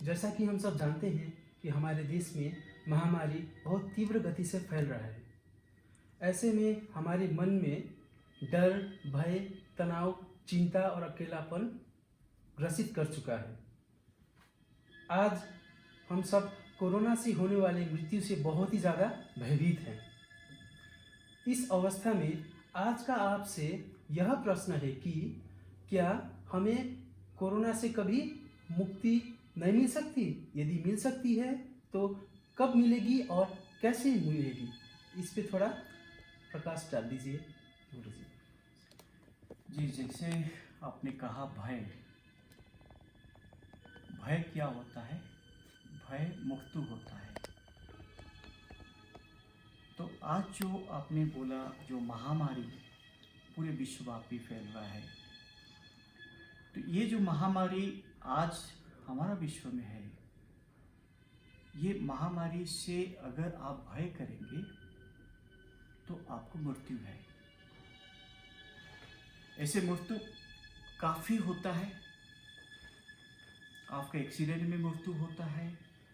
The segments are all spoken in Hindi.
जैसा कि हम सब जानते हैं कि हमारे देश में महामारी बहुत तीव्र गति से फैल रहा है। ऐसे में हमारे मन में डर, भय, तनाव, चिंता और अकेलापन ग्रसित कर चुका है। आज हम सब कोरोना से होने वाली मृत्यु से बहुत ही ज़्यादा भयभीत हैं। इस अवस्था में आज का आपसे यह प्रश्न है कि क्या हमें कोरोना से कभी मुक्ति नहीं मिल सकती? यदि मिल सकती है तो कब मिलेगी और कैसे मिलेगी? इस पे थोड़ा प्रकाश डाल दीजिए गुरु जी। जी, जैसे आपने कहा भय क्या होता है? भय मृत्यु होता है। तो आज जो आपने बोला, जो महामारी पूरे विश्वव्यापी फैल रहा है, तो ये जो महामारी आज हमारा विश्व में है, ये महामारी से अगर आप भय करेंगे तो आपको मृत्यु है। ऐसे मृत्यु काफ़ी होता है। आपका एक्सीडेंट में मृत्यु होता है,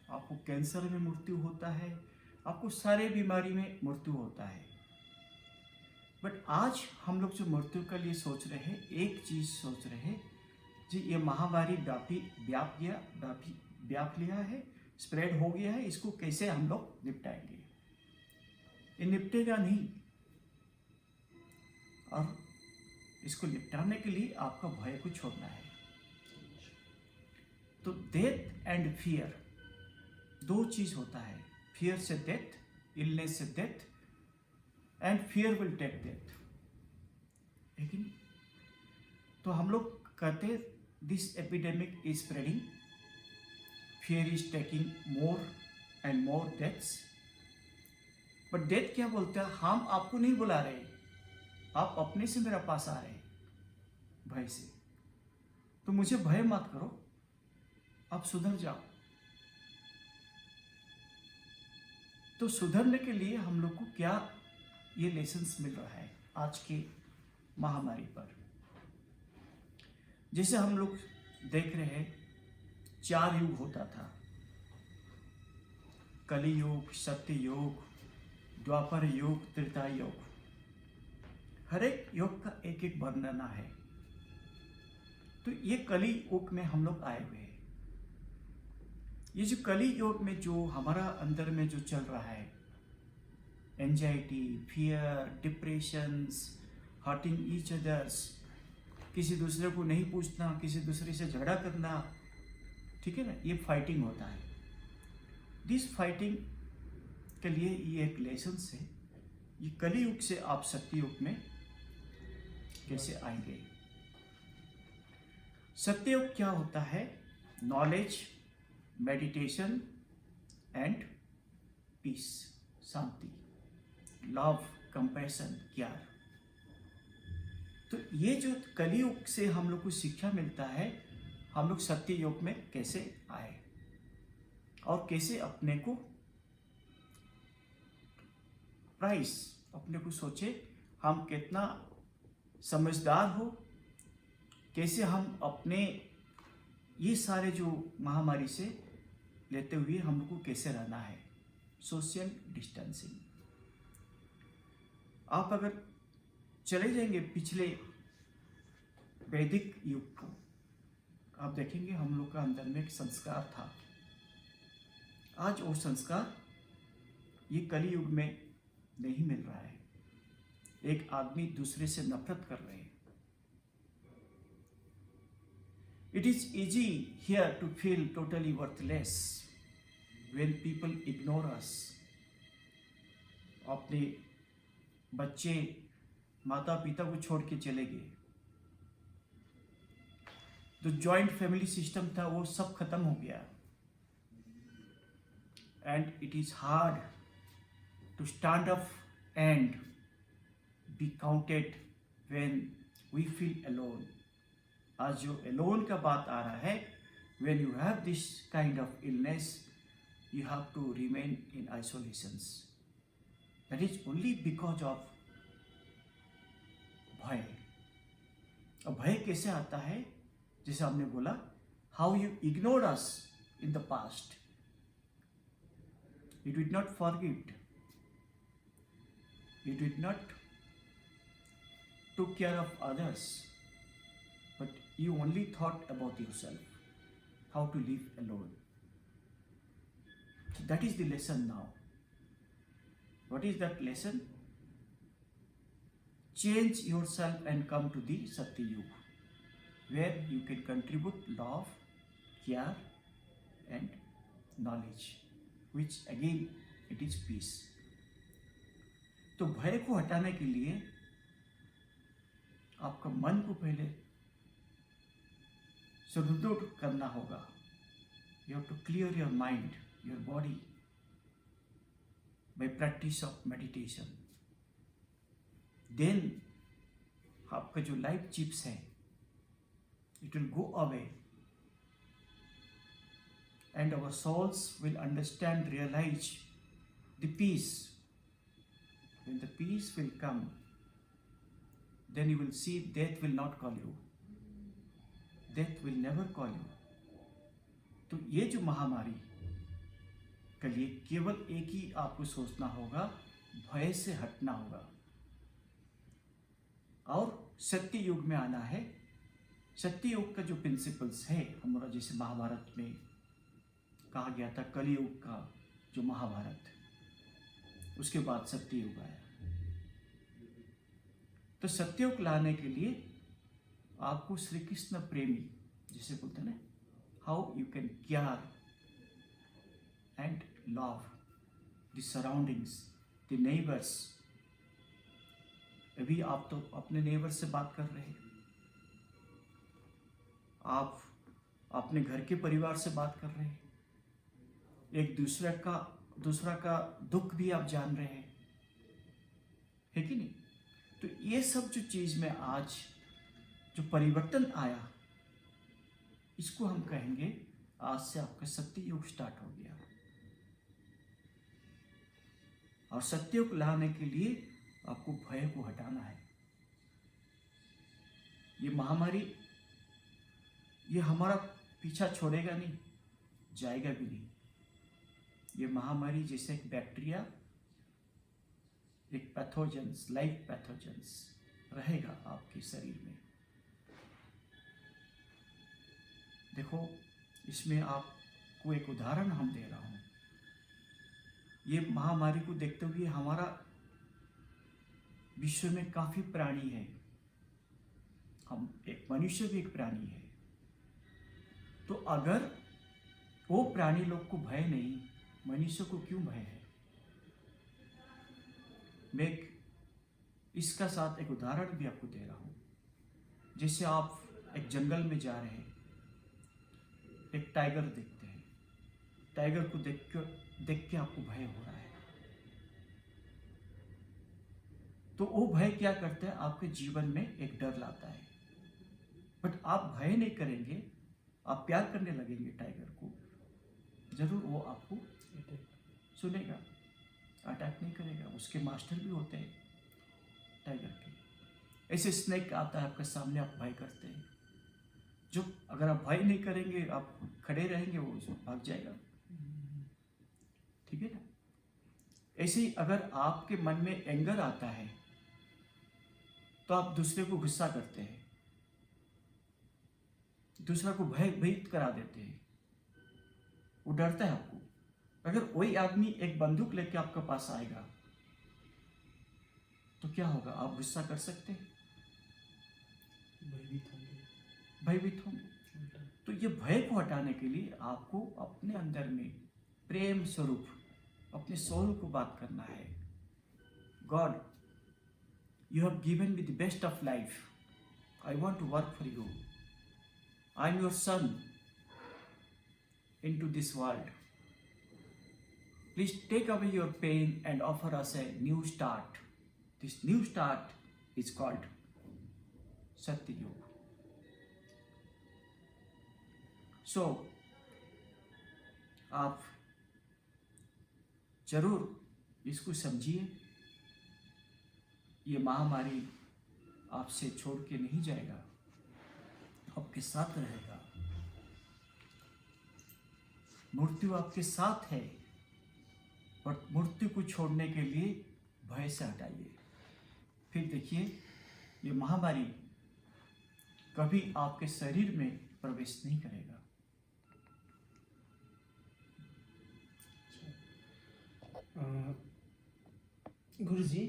आपको कैंसर में मृत्यु होता है, आपको सारे बीमारी में मृत्यु होता है। बट आज हम लोग जो मृत्यु के लिए सोच रहे हैं, एक चीज़ सोच रहे हैं जी, ये महामारी व्याप लिया है, स्प्रेड हो गया है, इसको कैसे हम लोग निपटाएंगे। ये निपटेगा नहीं, और इसको निपटाने के लिए आपका भय को छोड़ना है। तो डेथ एंड फियर दो चीज होता है। फियर से डेथ, इलनेस से death, and fear will take death. लेकिन तो हम लोग कहते this epidemic is spreading, fear is taking more and more deaths. But death क्या बोलता है? हम आपको नहीं बुला रहे, आप अपने से मेरे पास आ रहे हैं भय से। तो मुझे भय मत करो, आप सुधर जाओ। तो सुधरने के लिए हम लोग को क्या ये लेसन्स मिल रहा है आज की महामारी पर? जैसे हम लोग देख रहे हैं, 4 युग होता था। कलि युग, सत्य युग, द्वापर युग, त्रेता युग। हर एक युग का एक एक वर्णना है। तो ये कलि युग में हम लोग आए हुए हैं। ये जो कलि युग में जो हमारा अंदर में जो चल रहा है, anxiety, fear, depressions, hurting each others, किसी दूसरे को नहीं पूछना, किसी दूसरे से झगड़ा करना, ठीक है ना, ये फाइटिंग होता है। दिस फाइटिंग के लिए ये एक लेसन है। ये कलि युग से आप सत्य युग में कैसे आएंगे? सत्ययुग क्या होता है? नॉलेज, मेडिटेशन एंड पीस, शांति, लव, कंपैशन, केयर। तो ये जो कलियुग से हम लोग को शिक्षा मिलता है, हम लोग सत्य युग में कैसे आए और कैसे अपने को अपने को सोचे हम कितना समझदार हो, कैसे हम अपने ये सारे जो महामारी से लेते हुए हम लोग को कैसे रहना है। Social distancing. आप अगर चले जाएंगे पिछले वैदिक युग को, आप देखेंगे हम लोग का अंदर में एक संस्कार था। आज वो संस्कार ये कलि युग में नहीं मिल रहा है। एक आदमी दूसरे से नफरत कर रहे हैं। It is easy here to feel totally worthless when people ignore us. अपने बच्चे माता पिता को छोड़ के चले गए। जो जॉइंट फैमिली सिस्टम था वो सब खत्म हो गया। And it is hard to stand up and be counted when we feel alone. आज जो alone का बात आ रहा है, when you have this kind of illness, you have to remain in isolations. That is only because of भय। अब भय कैसे आता है? जैसे हमने बोला, how you ignored us in the past. You did not forget. You did not took care of others, but you only thought about yourself, how to live alone. So that is the lesson now. What is that lesson? Change yourself and come to the Satya Yuga, where you can contribute love, care, and knowledge, which again it is peace. तो भय को हटाने के लिए आपका मन को पहले सुदृढ़ करना होगा. You have to clear your mind, your body by practice of meditation. Then आपका जो लाइफ चिप्स है, it will go away, and our souls will understand, realize the peace. When the peace will come, then you will see death will not call you. Death will never call you. तो ये जो महामारी के लिए केवल एक ही आपको सोचना होगा, भय से हटना होगा और सत्य युग में आना है. सत्य युग का जो प्रिंसिपल्स है हमारा, जैसे महाभारत में कहा गया था कलियुग का जो महाभारत, उसके बाद सत्य युग आया. तो सत्य युग लाने के लिए आपको श्री कृष्ण प्रेमी जिसे बोलते हैं ना, how you can care and love the surroundings, the neighbours. अभी आप तो अपने नेबर से बात कर रहे हैं, आप अपने घर के परिवार से बात कर रहे हैं, एक दूसरा का दुख भी आप जान रहे हैं, है कि नहीं. तो ये सब जो चीज में आज जो परिवर्तन आया, इसको हम कहेंगे आज से आपका सत्य युग स्टार्ट हो गया. और सत्य युग लाने के लिए आपको भय को हटाना है. ये महामारी ये हमारा पीछा छोड़ेगा नहीं, जाएगा भी नहीं. ये महामारी जैसे एक बैक्टीरिया, एक पैथोजेंस, लाइफ पैथोजेंस रहेगा आपके शरीर में. देखो, इसमें आपको एक उदाहरण हम दे रहा हूं. ये महामारी को देखते हुए हमारा विश्व में काफी प्राणी है, हम एक मनुष्य भी एक प्राणी है. तो अगर वो प्राणी लोग को भय नहीं, मनुष्य को क्यों भय है? मैं इसका साथ एक उदाहरण भी आपको दे रहा हूं. जैसे आप एक जंगल में जा रहे हैं, एक टाइगर देखते हैं, टाइगर को देख के आपको भय हो रहा है. तो वो भय क्या करता है? आपके जीवन में एक डर लाता है. बट आप भय नहीं करेंगे, आप प्यार करने लगेंगे टाइगर को, जरूर वो आपको सुनेगा, अटैक नहीं करेगा. उसके मास्टर भी होते हैं टाइगर के. ऐसे स्नेक आता है आपके सामने, आप भय करते हैं. जो अगर आप भय नहीं करेंगे, आप खड़े रहेंगे, वो भाग जाएगा. ठीक है ना. ऐसे ही अगर आपके मन में एंगर आता है तो आप दूसरे को गुस्सा करते हैं, दूसरा को भयभीत करा देते हैं, वो डरता है आपको. अगर वही आदमी एक बंदूक लेके आपके पास आएगा तो क्या होगा? आप गुस्सा कर सकते हैं, भयभीत होंगे. तो ये भय को हटाने के लिए आपको अपने अंदर में प्रेम स्वरूप अपने सोल को बात करना है. God, you have given me the best of life, I want to work for you, I am your son into this world. Please take away your pain and offer us a new start. This new start is called Satya Yuga. So, आप जरूर इसको समझिए. ये महामारी आपसे छोड़ के नहीं जाएगा, आपके साथ रहेगा. मृत्यु आपके साथ है, और मृत्यु को छोड़ने के लिए भय से हटाइए। फिर देखिए, ये महामारी कभी आपके शरीर में प्रवेश नहीं करेगा। गुरुजी,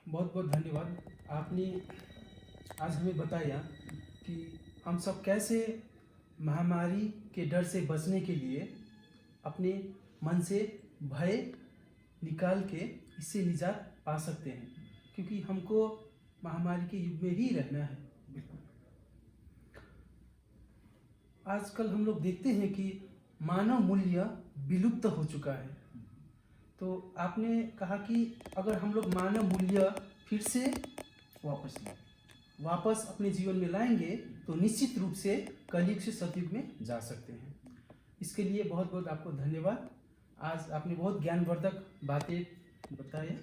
बहुत बहुत धन्यवाद। आपने आज हमें बताया कि हम सब कैसे महामारी के डर से बचने के लिए अपने मन से भय निकाल के इससे निजात पा सकते हैं, क्योंकि हमको महामारी के युग में ही रहना है। आजकल हम लोग देखते हैं कि मानव मूल्य विलुप्त हो चुका है। तो आपने कहा कि अगर हम लोग मानव मूल्य फिर से वापस अपने जीवन में लाएंगे तो निश्चित रूप से कलयुग से सतयुग में जा सकते हैं। इसके लिए बहुत बहुत आपको धन्यवाद। आज आपने बहुत ज्ञानवर्धक बातें बताए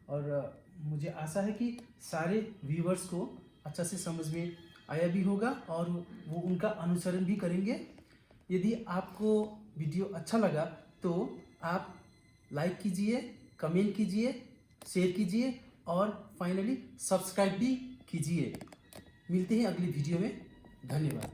और मुझे आशा है कि सारे व्यूवर्स को अच्छा से समझ में आया भी होगा और वो उनका अनुसरण भी करेंगे। यदि आपको वीडियो अच्छा लगा तो आप लाइक कीजिए, कमेंट कीजिए, शेयर कीजिए और फाइनली सब्सक्राइब भी कीजिए। मिलते हैं अगली वीडियो में। धन्यवाद।